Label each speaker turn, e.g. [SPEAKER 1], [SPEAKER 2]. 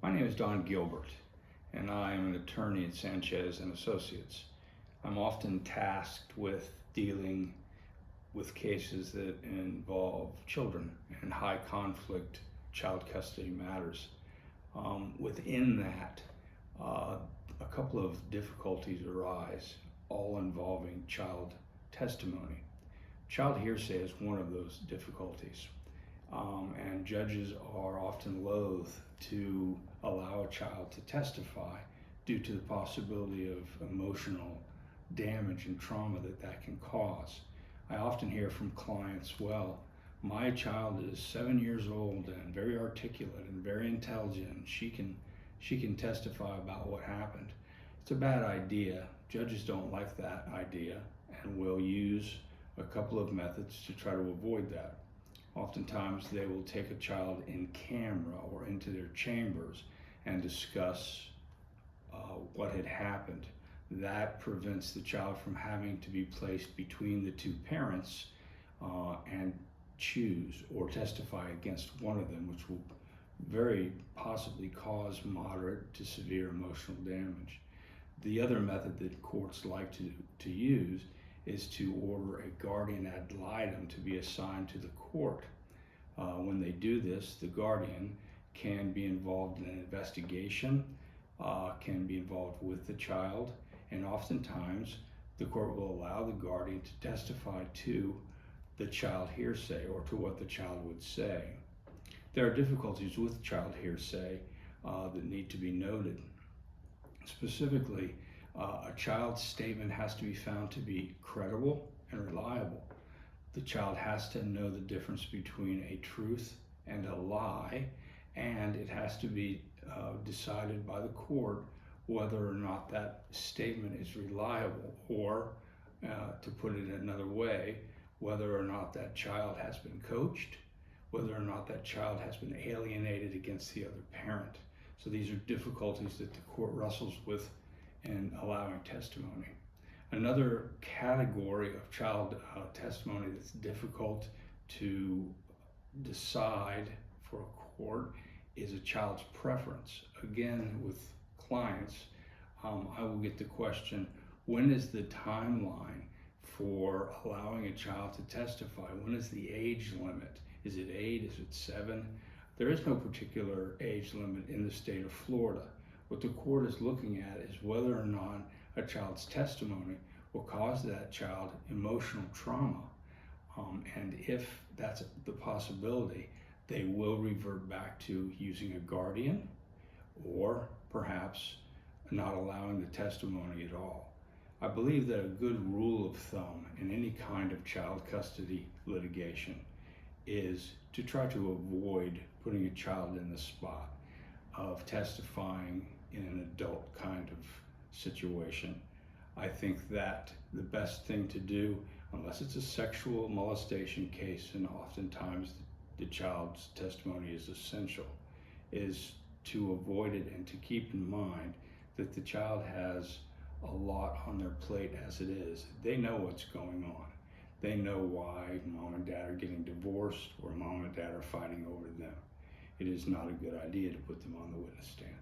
[SPEAKER 1] My name is Don Gilbert, and I am an attorney at Sanchez and Associates. I'm often tasked with dealing with cases that involve children and high conflict child custody matters. Within that, a couple of difficulties arise, all involving child testimony. Child hearsay is one of those difficulties. And judges are often loath to allow a child to testify due to the possibility of emotional damage and trauma that can cause. I often hear from clients, well, my child is 7 years old and very articulate and very intelligent. She can testify about what happened. It's a bad idea. Judges don't like that idea and will use a couple of methods to try to avoid that. Oftentimes they will take a child in camera or into their chambers and discuss what had happened. That prevents the child from having to be placed between the two parents and choose or testify against one of them, which will very possibly cause moderate to severe emotional damage. The other method that courts like to use is to order a guardian ad litem to be assigned to the court. When they do this, the guardian can be involved in an investigation, can be involved with the child, and oftentimes the court will allow the guardian to testify to the child hearsay or to what the child would say. There are difficulties with child hearsay that need to be noted. Specifically, a child's statement has to be found to be credible and reliable. The child has to know the difference between a truth and a lie, and it has to be decided by the court whether or not that statement is reliable, or to put it another way, whether or not that child has been coached, whether or not that child has been alienated against the other parent. So these are difficulties that the court wrestles with in allowing testimony. Another category of child testimony that's difficult to decide for a court is a child's preference. Again, with clients, I will get the question, when is the timeline for allowing a child to testify? When is the age limit? Is it 8? Is it 7? There is no particular age limit in the state of Florida. What the court is looking at is whether or not a child's testimony will cause that child emotional trauma. And if that's the possibility, they will revert back to using a guardian or perhaps not allowing the testimony at all. I believe that a good rule of thumb in any kind of child custody litigation is to try to avoid putting a child in the spot of testifying in an adult kind of situation. I think that the best thing to do, unless it's a sexual molestation case, and oftentimes the child's testimony is essential, is to avoid it and to keep in mind that the child has a lot on their plate as it is. They know what's going on. They know why mom and dad are getting divorced or mom and dad are fighting over them. It is not a good idea to put them on the witness stand.